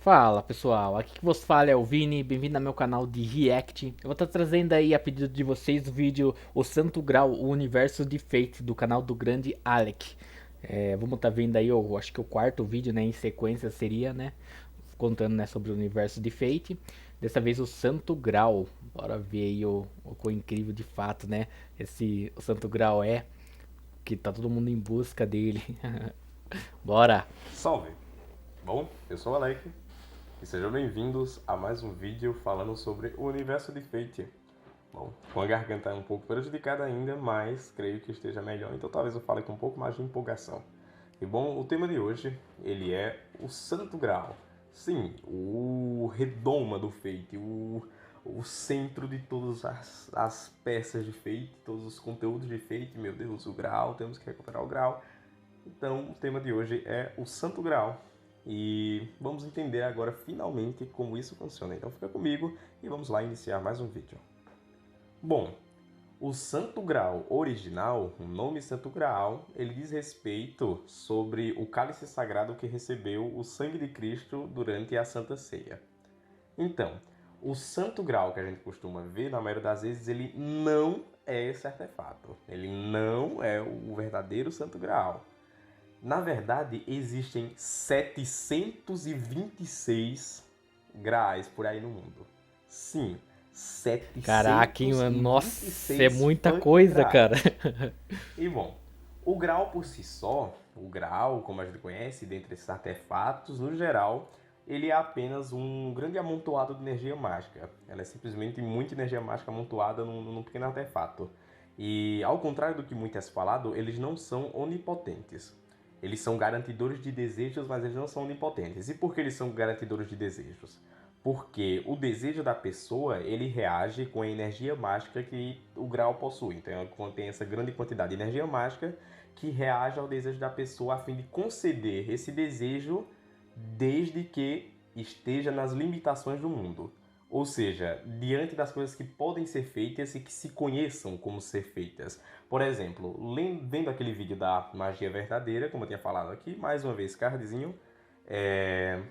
Fala pessoal, aqui que vos fala é o Vini, bem-vindo ao meu canal de React. Eu vou estar trazendo aí a pedido de vocês o vídeo O Santo Grau, o Universo de Fate do canal do grande Alec. Vamos estar vendo aí, eu acho que o quarto vídeo, né, em sequência seria, né, contando, né, sobre o Universo de Fate. Dessa vez o Santo Grau, bora ver aí o quão incrível de fato, né, o Santo Grau é, que tá todo mundo em busca dele. Bora! Salve! Bom, eu sou o Alec e sejam bem-vindos a mais um vídeo falando sobre o universo de Fate. Bom, com a garganta um pouco prejudicada ainda, mas creio que esteja melhor, então talvez eu fale com um pouco mais de empolgação. E bom, o tema de hoje, ele é o Santo Graal. Sim, o redoma do Fate, o centro de todas as peças de Fate, todos os conteúdos de Fate. Meu Deus, o Graal, temos que recuperar o Graal. Então, o tema de hoje é o Santo Graal. E vamos entender agora finalmente como isso funciona. Então fica comigo e vamos lá iniciar mais um vídeo. Bom, o Santo Graal original, o nome Santo Graal, ele diz respeito sobre o cálice sagrado que recebeu o sangue de Cristo durante a Santa Ceia. Então, o Santo Graal que a gente costuma ver, na maioria das vezes, ele não é esse artefato. Ele não é o verdadeiro Santo Graal. Na verdade, existem 726 graais por aí no mundo. Sim, Caraca, hein, mano, nossa, é 726 muita fucking coisa, cara. graais. E bom, o grau por si só, o grau, como a gente conhece, dentre esses artefatos, no geral, ele é apenas um grande amontoado de energia mágica. Ela é simplesmente muita energia mágica amontoada num pequeno artefato. E, ao contrário do que muito é falado, eles não são onipotentes. Eles são garantidores de desejos, mas eles não são onipotentes. E por que eles são garantidores de desejos? Porque o desejo da pessoa, ele reage com a energia mágica que o grau possui. Então, ela contém essa grande quantidade de energia mágica que reage ao desejo da pessoa a fim de conceder esse desejo desde que esteja nas limitações do mundo. Ou seja, diante das coisas que podem ser feitas e que se conheçam como ser feitas. Por exemplo, vendo aquele vídeo da magia verdadeira, como eu tinha falado aqui, mais uma vez, cardzinho, é,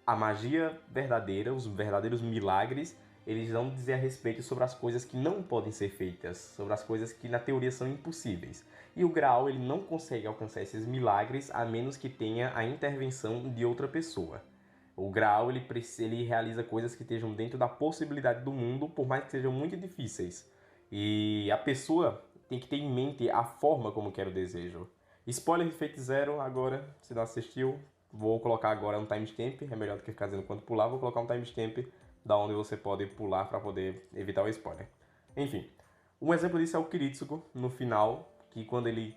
a magia verdadeira, os verdadeiros milagres, eles vão dizer a respeito sobre as coisas que não podem ser feitas, sobre as coisas que na teoria são impossíveis. E o Graal ele não consegue alcançar esses milagres a menos que tenha a intervenção de outra pessoa. O Graal ele realiza coisas que estejam dentro da possibilidade do mundo, por mais que sejam muito difíceis. E a pessoa tem que ter em mente a forma como quer o desejo. Spoiler de Fate Zero agora, se não assistiu, vou colocar agora um timestamp, é melhor do que ficar dizendo quando pular, vou colocar um timestamp da onde você pode pular para poder evitar o spoiler. Enfim, um exemplo disso é o Kiritsugo, no final, que quando ele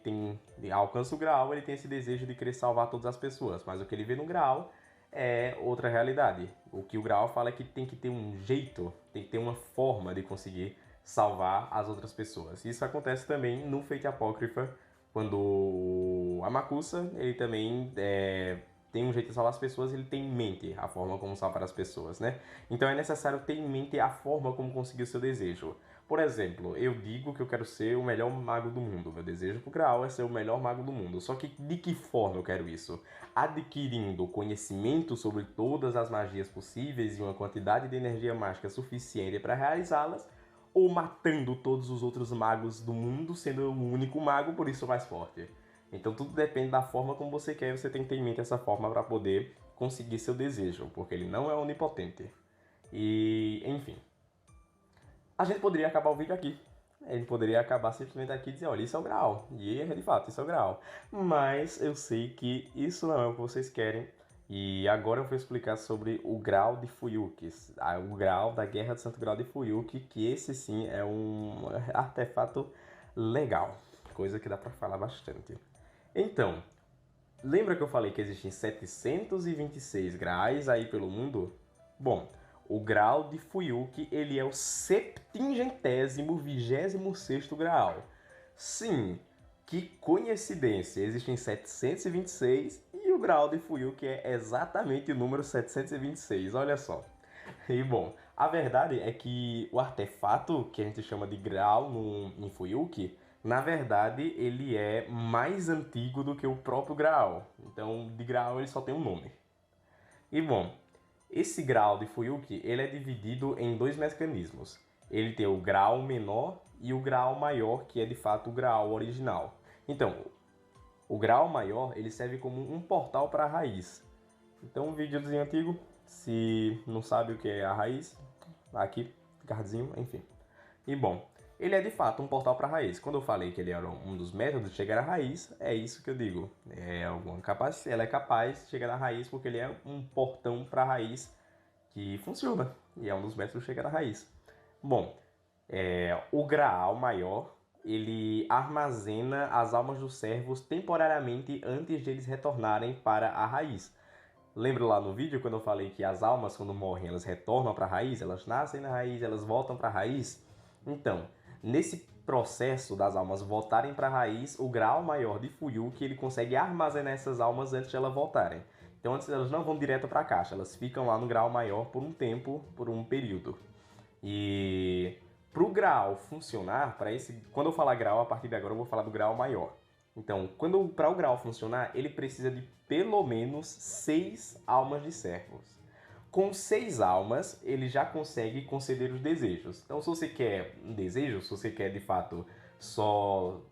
alcança o Graal, ele tem esse desejo de querer salvar todas as pessoas, mas o que ele vê no Graal é outra realidade. O que o Graal fala é que tem que ter um jeito, tem que ter uma forma de conseguir salvar as outras pessoas. Isso acontece também no Fate Apócrifa, quando o Amakusa, ele também tem um jeito de salvar as pessoas, ele tem em mente a forma como salvar as pessoas, né? Então é necessário ter em mente a forma como conseguir o seu desejo. Por exemplo, eu digo que eu quero ser o melhor mago do mundo. Meu desejo pro Graal é ser o melhor mago do mundo. Só que de que forma eu quero isso? Adquirindo conhecimento sobre todas as magias possíveis e uma quantidade de energia mágica suficiente para realizá-las, ou matando todos os outros magos do mundo, sendo o único mago, por isso mais forte. Então tudo depende da forma como você quer, você tem que ter em mente essa forma para poder conseguir seu desejo, porque ele não é onipotente. E, enfim, a gente poderia acabar o vídeo aqui. A gente poderia acabar simplesmente aqui e dizer, olha, isso é o Graal. E de fato, isso é o Graal. Mas eu sei que isso não é o que vocês querem. E agora eu vou explicar sobre o Graal de Fuyuki. O Graal da Guerra do Santo Graal de Fuyuki, que esse sim é um artefato legal. Coisa que dá pra falar bastante. Então, lembra que eu falei que existem 726 graais aí pelo mundo? Bom, o grau de Fuyuki, ele é o 726º graal. Sim, que coincidência, existem 726 e o grau de Fuyuki é exatamente o número 726, olha só. E bom, a verdade é que o artefato que a gente chama de grau em Fuyuki, na verdade ele é mais antigo do que o próprio Graal. Então, de Graal ele só tem um nome. E bom, esse grau de Fuyuki, ele é dividido em dois mecanismos. Ele tem o grau menor e o grau maior, que é de fato o grau original. Então, o grau maior, ele serve como um portal para a raiz. Então, um videozinho antigo, se não sabe o que é a raiz, aqui, cardzinho, enfim. E bom, ele é de fato um portal para a raiz. Quando eu falei que ele era um dos métodos de chegar à raiz, é isso que eu digo. Ela é capaz de chegar na raiz porque ele é um portão para a raiz que funciona. E é um dos métodos de chegar à raiz. Bom, o Graal maior, ele armazena as almas dos servos temporariamente antes de eles retornarem para a raiz. Lembra lá no vídeo quando eu falei que as almas, quando morrem, elas retornam para a raiz? Elas nascem na raiz, elas voltam para a raiz? Então, nesse processo das almas voltarem para a raiz, o grau maior de Fuyuki, ele consegue armazenar essas almas antes de elas voltarem. Então, antes elas não vão direto para a caixa, elas ficam lá no grau maior por um tempo, por um período. E para o grau funcionar, quando eu falar grau, a partir de agora eu vou falar do grau maior. Então, para o grau funcionar, ele precisa de pelo menos 6 almas de servos. Com 6 almas, ele já consegue conceder os desejos. Então, se você quer um desejo, se você quer de fato só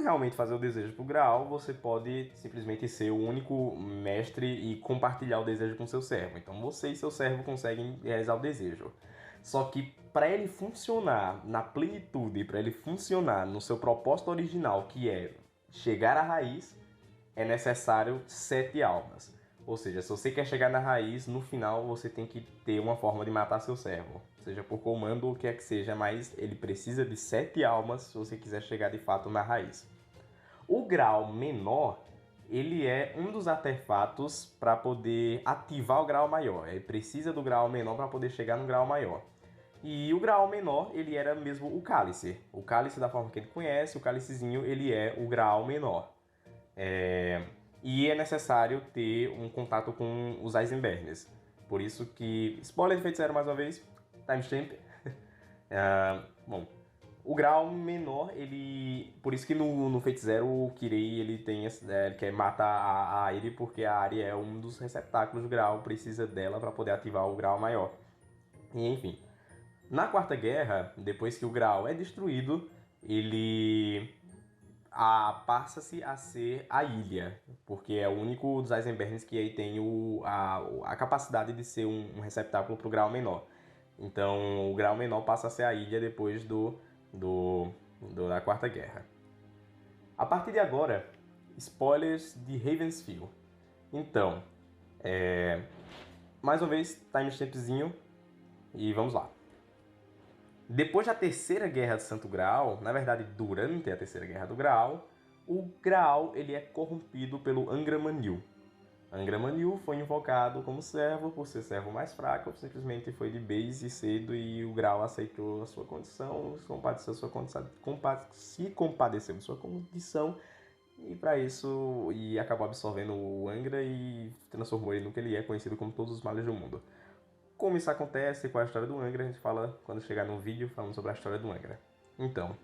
realmente fazer o desejo pro Graal, você pode simplesmente ser o único mestre e compartilhar o desejo com seu servo. Então, você e seu servo conseguem realizar o desejo. Só que para ele funcionar na plenitude, para ele funcionar no seu propósito original, que é chegar à raiz, é necessário 7 almas. Ou seja, se você quer chegar na raiz, no final você tem que ter uma forma de matar seu servo. Seja por comando ou o que é que seja, mas ele precisa de 7 almas se você quiser chegar de fato na raiz. O grau menor, ele é um dos artefatos para poder ativar o grau maior. Ele precisa do grau menor para poder chegar no grau maior. E o grau menor, ele era mesmo o cálice. O cálice da forma que ele conhece, o cálicezinho, ele é o grau menor. E é necessário ter um contato com os Eisenbergs. Por isso que... Spoiler de Feiticeiro mais uma vez. Timestamp. Bom, o grau menor, ele... Por isso que no Feiticeiro o Kirei, ele tem... ele quer matar a Airi, porque a Airi é um dos receptáculos do grau. Precisa dela para poder ativar o grau maior. E enfim... Na Quarta Guerra, depois que o Graal é destruído, ele passa-se a ser a ilha, porque é o único dos Eisenbergs que aí tem a capacidade de ser um receptáculo para o Graal menor. Então o Graal menor passa a ser a ilha depois da Quarta Guerra. A partir de agora, spoilers de Ravensfield. Então, mais uma vez, timestampzinho e vamos lá. Depois da Terceira Guerra do Santo Graal, na verdade, durante a Terceira Guerra do Graal, o Graal ele é corrompido pelo Angra Mainyuur. Angra Mainyuur foi invocado como servo, por ser servo mais fraco, simplesmente foi de base cedo e o Graal aceitou a sua condição, se compadeceu de sua condição e para isso acabou absorvendo o Angra e transformou ele no que ele é, conhecido como todos os males do mundo. Como isso acontece, qual é a história do Angra, a gente fala quando chegar no vídeo falando sobre a história do Angra. Então,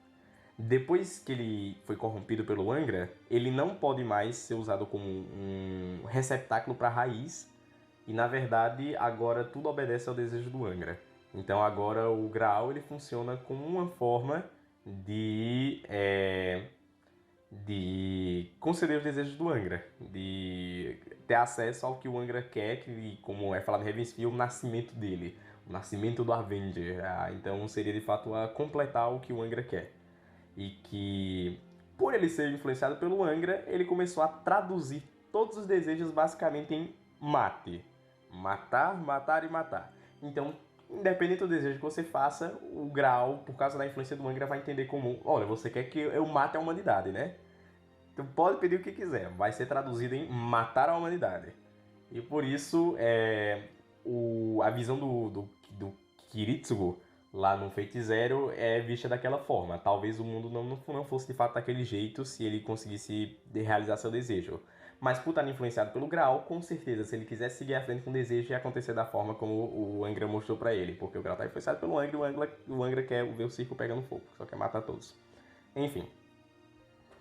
depois que ele foi corrompido pelo Angra, ele não pode mais ser usado como um receptáculo para a raiz, e na verdade agora tudo obedece ao desejo do Angra. Então agora o Graal ele funciona como uma forma de conceder os desejos do Angra, de ter acesso ao que o Angra quer, que, como é falado em Ravensfield, o nascimento dele, o nascimento do Avenger. Então seria de fato a completar o que o Angra quer. E que, por ele ser influenciado pelo Angra, ele começou a traduzir todos os desejos basicamente em mate. Matar, matar e matar. Então, independente do desejo que você faça, o Graal, por causa da influência do Angra, vai entender como: olha, você quer que eu mate a humanidade, né? Tu pode pedir o que quiser, vai ser traduzido em matar a humanidade. E por isso, a visão do Kiritsugu lá no Feiticeiro é vista daquela forma. Talvez o mundo não fosse de fato daquele jeito se ele conseguisse realizar seu desejo. Mas por estar influenciado pelo Graal, com certeza, se ele quisesse seguir à frente com o desejo, ia acontecer da forma como o Angra mostrou pra ele. Porque o Graal está influenciado pelo Angra e o Angra quer ver o circo pegando fogo, só quer matar todos. Enfim.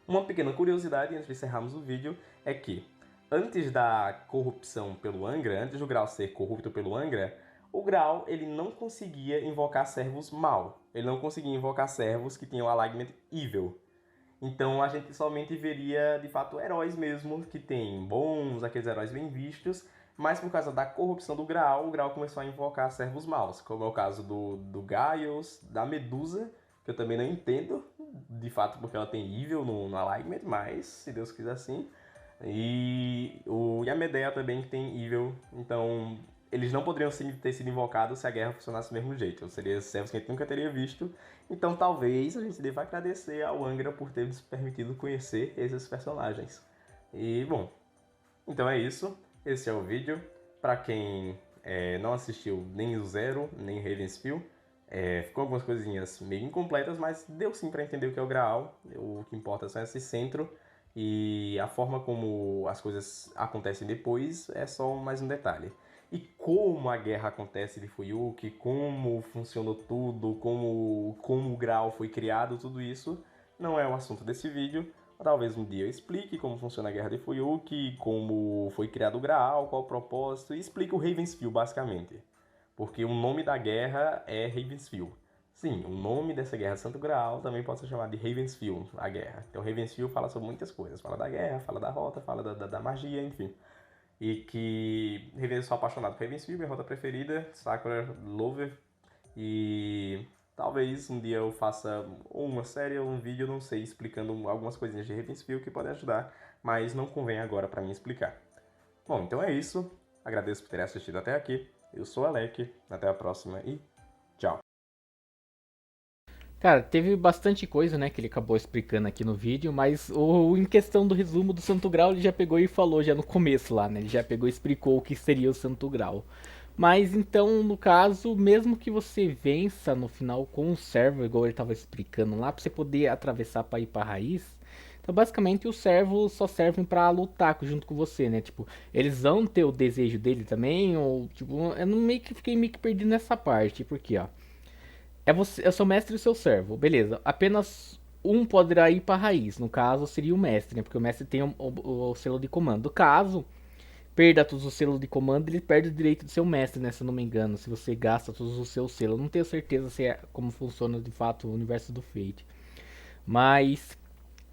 Uma pequena curiosidade, antes de encerrarmos o vídeo, é que Antes da corrupção pelo Angra, antes do Graal ser corrupto pelo Angra, o Graal ele não conseguia invocar servos mal. Ele não conseguia invocar servos que tinham alignment evil. Então a gente somente veria de fato heróis mesmo, que tem bons, aqueles heróis bem vistos, mas por causa da corrupção do Graal, o Graal começou a invocar servos maus, como é o caso do Gaius, da Medusa, que eu também não entendo, de fato, porque ela tem evil no alignment, mas se Deus quiser assim. E a Medea também tem evil, então eles não poderiam ter sido invocados se a guerra funcionasse do mesmo jeito. Seria servos que a gente nunca teria visto. Então talvez a gente deva agradecer ao Angra por ter nos permitido conhecer esses personagens. E bom, então é isso. Esse é o vídeo. Para quem não assistiu nem o Zero, nem Ravensfield, ficou algumas coisinhas meio incompletas, mas deu sim para entender o que é o Graal. O que importa é só esse centro. E a forma como as coisas acontecem depois é só mais um detalhe. E como a guerra acontece de Fuyuki, como funcionou tudo, como o Graal foi criado, tudo isso não é o assunto desse vídeo. Talvez um dia eu explique como funciona a guerra de Fuyuki, como foi criado o Graal, qual o propósito, e explique o Ravensfield basicamente. Porque o nome da guerra é Ravensfield. Sim, o nome dessa guerra Santo Graal também pode ser chamado de Ravensfield, a guerra. Então Ravensfield fala sobre muitas coisas. Fala da guerra, fala da rota, fala da magia, enfim. E que eu sou apaixonado por Ravensfield, minha rota preferida, Sakura Lover. E talvez um dia eu faça uma série ou um vídeo, não sei, explicando algumas coisinhas de Ravensfield que podem ajudar, mas não convém agora para mim explicar. Bom, então é isso. Agradeço por ter assistido até aqui. Eu sou Alec, até a próxima e tchau. Cara, teve bastante coisa, né, que ele acabou explicando aqui no vídeo, mas em questão do resumo do Santo Grau, ele já pegou e falou já no começo lá, né? Ele já pegou e explicou o que seria o Santo Grau. Mas então, no caso, mesmo que você vença no final com o servo, igual ele estava explicando lá, pra você poder atravessar para ir pra raiz, então basicamente os servos só servem pra lutar junto com você, né? Tipo, eles vão ter o desejo dele também, ou tipo, eu não meio que fiquei meio que perdido nessa parte, porque ó. É você, é o seu mestre e o seu servo, beleza. Apenas um poderá ir para a raiz. No caso, seria o mestre, né? Porque o mestre tem o selo de comando. No caso, perda todos os selos de comando, ele perde o direito de ser o mestre, né? Se eu não me engano. Se você gasta todos os seus selos. Eu não tenho certeza se é como funciona de fato o universo do Fate. Mas.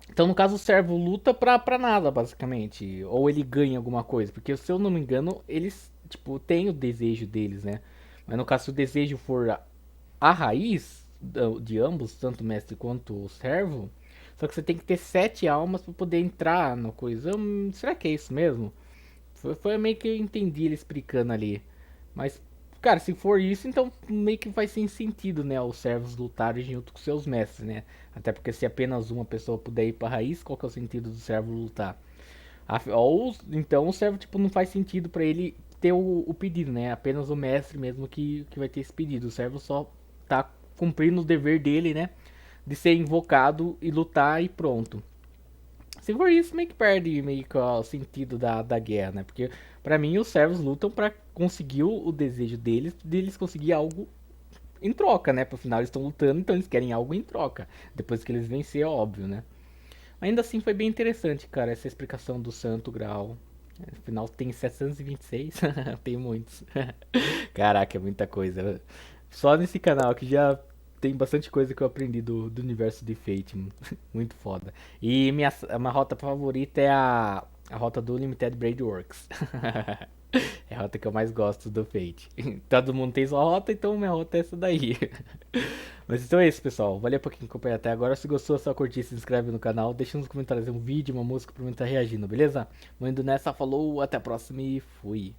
Então, no caso, o servo luta pra nada, basicamente. Ou ele ganha alguma coisa. Porque, se eu não me engano, eles, tipo, têm o desejo deles, né? Mas no caso, se o desejo for a raiz de ambos, tanto o mestre quanto o servo. Só que você tem que ter 7 almas para poder entrar na coisa. Será que é isso mesmo? Foi meio que eu entendi ele explicando ali. Mas, cara, se for isso, então meio que faz sem sentido, né? Os servos lutarem junto com seus mestres, né? Até porque se apenas uma pessoa puder ir pra raiz, qual que é o sentido do servo lutar? Ou então o servo tipo, não faz sentido para ele ter o pedido, né? Apenas o mestre mesmo que vai ter esse pedido. O servo só tá cumprindo o dever dele, né? De ser invocado e lutar e pronto. Se for isso, meio que perde meio que o sentido da guerra, né? Porque pra mim os servos lutam pra conseguir o desejo deles conseguir algo em troca, né? Pro final eles estão lutando, então eles querem algo em troca. Depois que eles vencer, é óbvio, né? Ainda assim foi bem interessante, cara, essa explicação do Santo Graal. Afinal tem 726, tem muitos. Caraca, é muita coisa. Só nesse canal aqui já tem bastante coisa que eu aprendi do universo de Fate. Muito foda. E minha rota favorita é a rota do Limited Blade Works. É a rota que eu mais gosto do Fate. Todo mundo tem sua rota, então minha rota é essa daí. Mas então é isso, pessoal. Valeu por quem acompanhou até agora. Se gostou, é só curtir, se inscreve no canal. Deixa nos comentários um vídeo, uma música pra mim estar reagindo, beleza? Vou indo nessa, falou, até a próxima e fui.